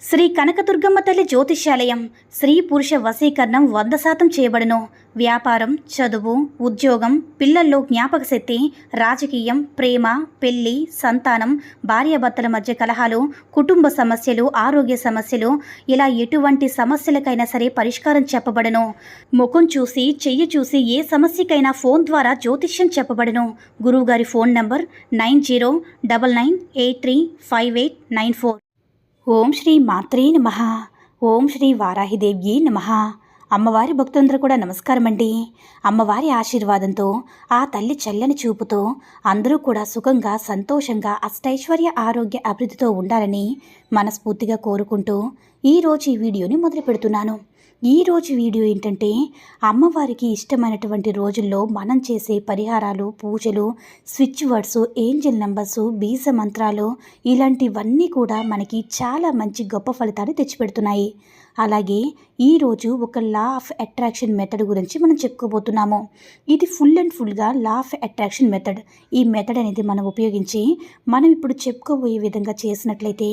శ్రీ కనకదుర్గమ్మ తల్లి జ్యోతిష్యాలయం స్త్రీ పురుష వశీకరణం 100% చేయబడును. వ్యాపారం, చదువు, ఉద్యోగం, పిల్లల్లో జ్ఞాపక శక్తి, రాజకీయం, ప్రేమ, పెళ్లి, సంతానం, భార్యాభర్తల మధ్య కలహాలు, కుటుంబ సమస్యలు, ఆరోగ్య సమస్యలు, ఇలా ఎటువంటి సమస్యలకైనా సరే పరిష్కారం చెప్పబడును. ముఖం చూసి, చెయ్యి చూసి ఏ సమస్యకైనా ఫోన్ ద్వారా జ్యోతిష్యం చెప్పబడును. గురువుగారి ఫోన్ నంబర్ 9099835894. ఓం శ్రీ మాత్రే నమః. ఓం శ్రీ వారాహిదేవ్యే నమః. అమ్మవారి భక్తులందరూ కూడా నమస్కారం అండి. అమ్మవారి ఆశీర్వాదంతో, ఆ తల్లి చల్లని చూపుతో అందరూ కూడా సుఖంగా, సంతోషంగా, అష్టైశ్వర్య, ఆరోగ్య అభివృద్ధితో ఉండాలని మనస్ఫూర్తిగా కోరుకుంటూ ఈరోజు ఈ వీడియోని మొదలు పెడుతున్నాను. ఈరోజు వీడియో ఏంటంటే, అమ్మవారికి ఇష్టమైనటువంటి రోజుల్లో మనం చేసే పరిహారాలు, పూజలు, స్విచ్ వర్డ్స్, ఏంజల్ నెంబర్స్, బీజ మంత్రాలు, ఇలాంటివన్నీ కూడా మనకి చాలా మంచి గొప్ప ఫలితాన్ని తెచ్చిపెడుతున్నాయి. అలాగే ఈరోజు ఒక లా ఆఫ్ అట్రాక్షన్ మెథడ్ గురించి మనం చెప్పుకోబోతున్నాము. ఇది ఫుల్ అండ్ ఫుల్గా లా ఆఫ్ అట్రాక్షన్ మెథడ్. ఈ మెథడ్ అనేది మనం ఉపయోగించి మనం ఇప్పుడు చెప్పుకోబోయే విధంగా చేసినట్లయితే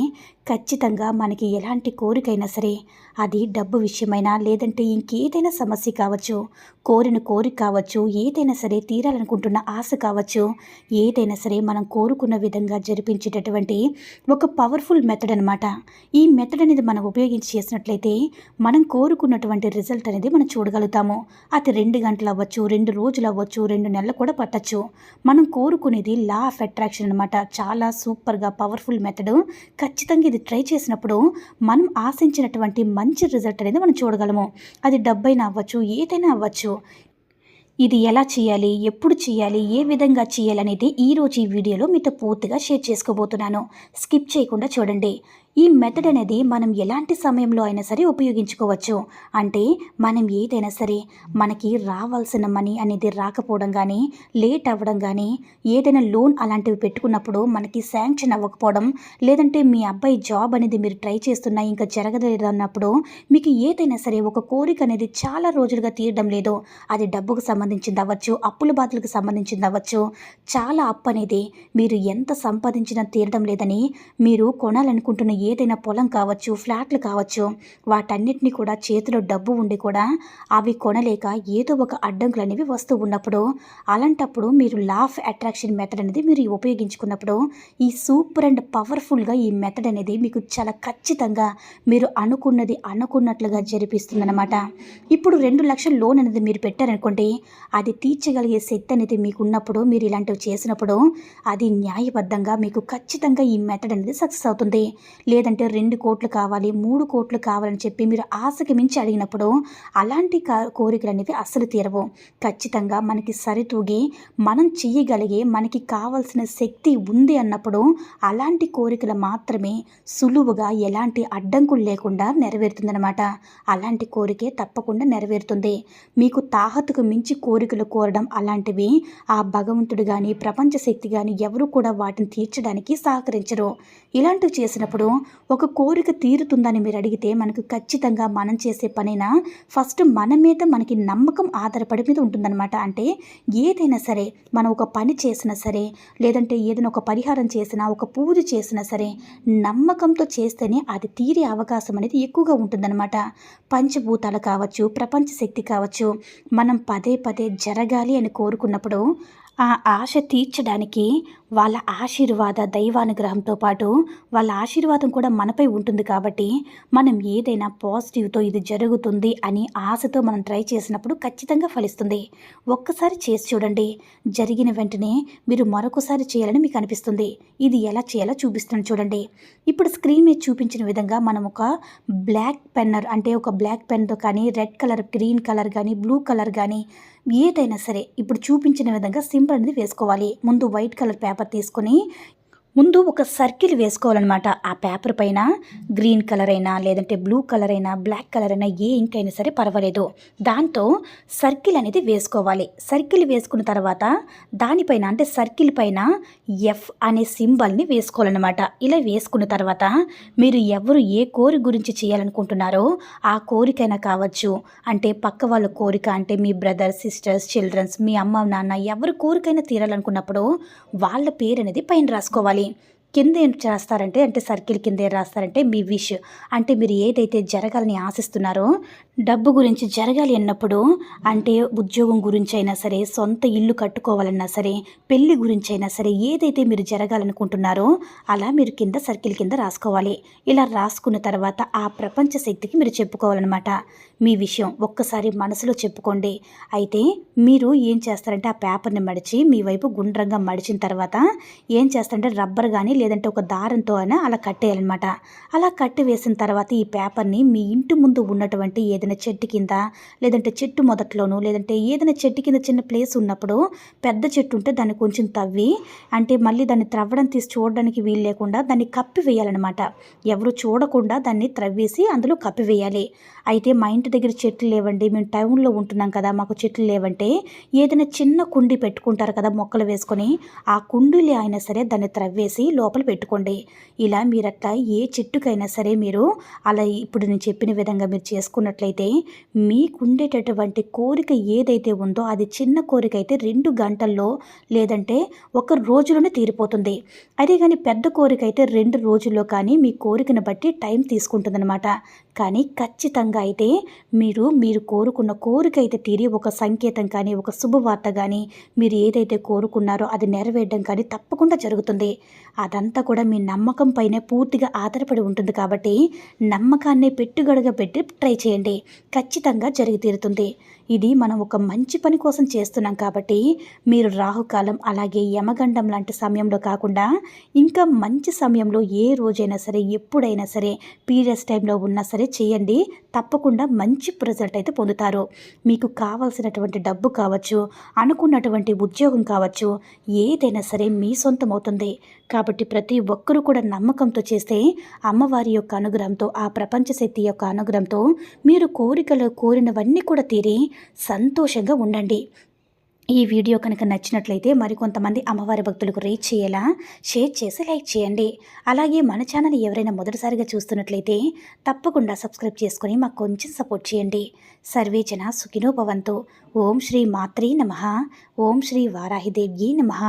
ఖచ్చితంగా మనకి ఎలాంటి కోరికైనా సరే, అది డబ్బు విషయమైనా లేదంటే ఇంకేదైనా సమస్య కావచ్చు, కోరిన కోరిక కావచ్చు, ఏదైనా సరే తీరాలనుకుంటున్న ఆశ కావచ్చు, ఏదైనా సరే మనం కోరుకున్న విధంగా జరిపించేటటువంటి ఒక పవర్ఫుల్ మెథడ్ అనమాట. ఈ మెథడ్ అనేది మనం ఉపయోగించి చేసినట్లయితే మనం కోరుకున్నటువంటి రిజల్ట్ అనేది మనం చూడగలుగుతాము. అది 2 గంటలు అవ్వచ్చు, 2 రోజులు అవ్వచ్చు, 2 నెలలు కూడా పట్టచ్చు. మనం కోరుకునేది లా ఆఫ్ అట్రాక్షన్ అనమాట. చాలా సూపర్గా పవర్ఫుల్ మెథడ్. ఖచ్చితంగా ఇది ట్రై చేసినప్పుడు మనం ఆశించినటువంటి మంచి రిజల్ట్ అనేది మనం చూడగలము. అది డబ్బైనా అవ్వచ్చు, ఏదైనా అవ్వచ్చు. ఇది ఎలా చేయాలి, ఎప్పుడు చేయాలి, ఏ విధంగా చేయాలి అనేది ఈరోజు ఈ వీడియోలో మీతో పూర్తిగా షేర్ చేసుకోబోతున్నాను. స్కిప్ చేయకుండా చూడండి. ఈ మెథడ్ అనేది మనం ఎలాంటి సమయంలో అయినా సరే ఉపయోగించుకోవచ్చు. అంటే మనం ఏదైనా సరే మనకి రావాల్సిన మనీ అనేది రాకపోవడం కానీ, లేట్ అవ్వడం కానీ, ఏదైనా లోన్ అలాంటివి పెట్టుకున్నప్పుడు మనకి శాంక్షన్ అవ్వకపోవడం, లేదంటే మీ అబ్బాయి జాబ్ అనేది మీరు ట్రై చేస్తున్నా ఇంకా జరగలేదు అన్నప్పుడు, మీకు ఏదైనా సరే ఒక కోరిక అనేది చాలా రోజులుగా తీరడం లేదు. అది డబ్బుకు సంబంధించింది అవ్వచ్చు, అప్పుల బాధలకు సంబంధించింది అవ్వచ్చు. చాలా అప్పు అనేది మీరు ఎంత సంపాదించినా తీరడం లేదని, మీరు కొనాలనుకుంటున్న ఏదైనా పొలం కావచ్చు, ఫ్లాట్లు కావచ్చు, వాటన్నిటిని కూడా చేతిలో డబ్బు ఉండి కూడా అవి కొనలేక ఏదో ఒక అడ్డంకులు అనేవి వస్తూ ఉన్నప్పుడు, అలాంటప్పుడు మీరు లా ఆఫ్ అట్రాక్షన్ మెథడ్ అనేది మీరు ఉపయోగించుకున్నప్పుడు ఈ సూపర్ అండ్ పవర్ఫుల్గా ఈ మెథడ్ అనేది మీకు చాలా ఖచ్చితంగా మీరు అనుకున్నది అనుకున్నట్లుగా జరిపిస్తుందన్నమాట. ఇప్పుడు 2 లక్షల లోన్ అనేది మీరు పెట్టారనుకోండి, అది తీర్చగలిగే శక్తి అనేది మీకు ఉన్నప్పుడు, మీరు ఇలాంటివి చేసినప్పుడు అది న్యాయబద్ధంగా మీకు ఖచ్చితంగా ఈ మెథడ్ అనేది సక్సెస్ అవుతుంది. లేదంటే 2 కోట్లు కావాలి, 3 కోట్లు కావాలని చెప్పి మీరు ఆశకి మించి అడిగినప్పుడు అలాంటి కోరికలు అనేవి అస్సలు తీరవు. ఖచ్చితంగా మనకి సరితూగి మనం చేయగలిగే, మనకి కావాల్సిన శక్తి ఉంది అన్నప్పుడు అలాంటి కోరికలు మాత్రమే సులువుగా ఎలాంటి అడ్డంకులు లేకుండా నెరవేరుతుందన్నమాట. అలాంటి కోరికే తప్పకుండా నెరవేరుతుంది. మీకు తాహతుకు మించి కోరికలు కోరడం అలాంటివి ఆ భగవంతుడు కానీ, ప్రపంచ శక్తి కానీ ఎవరు కూడా వాటిని తీర్చడానికి సహకరించరు. ఇలాంటివి చేసినప్పుడు ఒక కోరిక తీరుతుందని మీరు అడిగితే మనకు ఖచ్చితంగా మనం చేసే పనైనా ఫస్ట్ మన మీద మనకి నమ్మకం ఆధారపడి మీద ఉంటుందన్నమాట. అంటే ఏదైనా సరే మనం ఒక పని చేసినా సరే, లేదంటే ఏదైనా ఒక పరిహారం చేసినా, ఒక పూజ చేసినా సరే నమ్మకంతో చేస్తేనే అది తీరే అవకాశం అనేది ఎక్కువగా ఉంటుందన్నమాట. పంచభూతాలు కావచ్చు, ప్రపంచ శక్తి కావచ్చు, మనం పదే పదే జరగాలి అని కోరుకున్నప్పుడు ఆ ఆశ తీర్చడానికి వాళ్ళ ఆశీర్వాద, దైవానుగ్రహంతో పాటు వాళ్ళ ఆశీర్వాదం కూడా మనపై ఉంటుంది. కాబట్టి మనం ఏదైనా పాజిటివ్తో ఇది జరుగుతుంది అని ఆశతో మనం ట్రై చేసినప్పుడు ఖచ్చితంగా ఫలిస్తుంది. ఒక్కసారి చేసి చూడండి. జరిగిన వెంటనే మీరు మరొకసారి చేయాలని మీకు అనిపిస్తుంది. ఇది ఎలా చేయాలో చూపిస్తాను చూడండి. ఇప్పుడు స్క్రీన్ మీద చూపించిన విధంగా మనం ఒక బ్లాక్ పెన్నర్, అంటే ఒక బ్లాక్ పెన్తో కానీ, రెడ్ కలర్, గ్రీన్ కలర్ కానీ, బ్లూ కలర్ కానీ ఏదైనా సరే ఇప్పుడు చూపించిన విధంగా సింబల్ అనేది వేసుకోవాలి. ముందు వైట్ కలర్ పేపర్ తీసుకొని ముందు ఒక సర్కిల్ వేసుకోవాలన్నమాట. ఆ పేపర్ పైన గ్రీన్ కలర్ అయినా, లేదంటే బ్లూ కలర్ అయినా, బ్లాక్ కలర్ అయినా, ఏ ఇంక్ అయినా సరే పర్వాలేదు. దాంతో సర్కిల్ అనేది వేసుకోవాలి. సర్కిల్ వేసుకున్న తర్వాత దానిపైన, అంటే సర్కిల్ పైన ఎఫ్ అనే సింబల్ని వేసుకోవాలన్నమాట. ఇలా వేసుకున్న తర్వాత మీరు ఎవరు ఏ కోరిక గురించి చేయాలనుకుంటున్నారో ఆ కోరికైనా కావచ్చు, అంటే పక్క వాళ్ళ కోరిక, అంటే మీ బ్రదర్, సిస్టర్స్, చిల్డ్రన్స్, మీ అమ్మ నాన్న ఎవరి కోరికైనా తీరాలనుకున్నప్పుడు వాళ్ళ పేరు అనేది పైన రాసుకోవాలి. కింద ఏం చేస్తారంటే అంటే సర్కిల్ కింద ఏం రాస్తారంటే మీ విష్, అంటే మీరు ఏదైతే జరగాలని ఆశిస్తున్నారో డబ్బు గురించి జరగాలి అన్నప్పుడు, అంటే ఉద్యోగం గురించి అయినా సరే, సొంత ఇల్లు కట్టుకోవాలన్నా సరే, పెళ్లి గురించి అయినా సరే, ఏదైతే మీరు జరగాలనుకుంటున్నారో అలా మీరు కింద సర్కిల్ కింద రాసుకోవాలి. ఇలా రాసుకున్న తర్వాత ఆ ప్రపంచ శక్తికి మీరు చెప్పుకోవాలన్నమాట మీ విషయం. ఒక్కసారి మనసులో చెప్పుకోండి. అయితే మీరు ఏం చేస్తారంటే ఆ పేపర్ని మడిచి మీ వైపు గుండ్రంగా మడిచిన తర్వాత ఏం చేస్తారంటే రబ్బర్ కానీ లేదంటే ఒక దారంతో అయినా అలా కట్టేయాలన్నమాట. అలా కట్టి వేసిన తర్వాత ఈ పేపర్ని మీ ఇంటి ముందు ఉన్నటువంటి ఏదైనా చెట్టు కింద, లేదంటే చెట్టు మొదట్లోనూ, లేదంటే ఏదైనా చెట్టు కింద చిన్న ప్లేస్ ఉన్నప్పుడు పెద్ద చెట్టు ఉంటే దాన్ని కొంచెం తవ్వి, అంటే మళ్ళీ దాన్ని త్రవ్వడం తీసి చూడడానికి వీలు లేకుండా దాన్ని కప్పి వేయాలన్నమాట. ఎవరు చూడకుండా దాన్ని త్రవ్వేసి అందులో కప్పి వేయాలి. అయితే మా ఇంటి దగ్గర చెట్లు లేవండి, మేము టౌన్లో ఉంటున్నాం కదా, మాకు చెట్లు లేవంటే ఏదైనా చిన్న కుండీ పెట్టుకుంటారు కదా మొక్కలు వేసుకొని, ఆ కుండీలో అయినా సరే దాన్ని త్రవ్వేసి లోపల పెట్టుకోండి. ఇలా మీరట్లా ఏ చెట్టుకైనా సరే మీరు అలా ఇప్పుడు నేను చెప్పిన విధంగా మీరు చేసుకున్నట్లయితే మీకుండేటటువంటి కోరిక ఏదైతే ఉందో అది చిన్న కోరిక అయితే 2 గంటల్లో లేదంటే 1 రోజులోనే తీరిపోతుంది. అదే కానీ పెద్ద కోరిక అయితే 2 రోజుల్లో కానీ మీ కోరికను బట్టి టైం తీసుకుంటుందన్నమాట. కానీ ఖచ్చితంగా అయితే మీరు కోరుకున్న కోరిక అయితే తీరి ఒక సంకేతం కానీ, ఒక శుభవార్త కానీ, మీరు ఏదైతే కోరుకున్నారో అది నెరవేరడం కానీ తప్పకుండా జరుగుతుంది. అదంతా కూడా మీ నమ్మకం పైనే పూర్తిగా ఆధారపడి ఉంటుంది కాబట్టి నమ్మకాన్ని పెట్టుగడగా పెట్టి ట్రై చేయండి. ఖచ్చితంగా జరిగి తీరుతుంది. ఇది మనం ఒక మంచి పని కోసం చేస్తున్నాం కాబట్టి మీరు రాహుకాలం అలాగే యమగండం లాంటి సమయంలో కాకుండా ఇంకా మంచి సమయంలో ఏ రోజైనా సరే, ఎప్పుడైనా సరే, పీరియడ్స్ టైంలో ఉన్నా సరే చేయండి. తప్పకుండా మంచి రిజల్ట్ అయితే పొందుతారు. మీకు కావాల్సినటువంటి డబ్బు కావచ్చు, అనుకున్నటువంటి ఉద్యోగం కావచ్చు, ఏదైనా సరే మీ సొంతం అవుతుంది. కాబట్టి ప్రతి ఒక్కరూ కూడా నమ్మకంతో చేస్తే అమ్మవారి యొక్క అనుగ్రహంతో, ఆ ప్రపంచ శక్తి యొక్క అనుగ్రహంతో మీరు కోరికలు కోరినవన్నీ కూడా తీరి సంతోషంగా ఉండండి. ఈ వీడియో కనుక నచ్చినట్లయితే మరికొంతమంది అమ్మవారి భక్తులకు రీచ్ చేయేలా షేర్ చేసి లైక్ చేయండి. అలాగే మన ఛానల్ ఎవరైనా మొదటిసారిగా చూస్తున్నట్లయితే తప్పకుండా సబ్స్క్రైబ్ చేసుకొని మాకు కొంచెం సపోర్ట్ చేయండి. సర్వే జన సుఖినో భవంతు. ఓం శ్రీ మాత్రే నమః. ఓం శ్రీ వారాహిదేవ్యై నమః.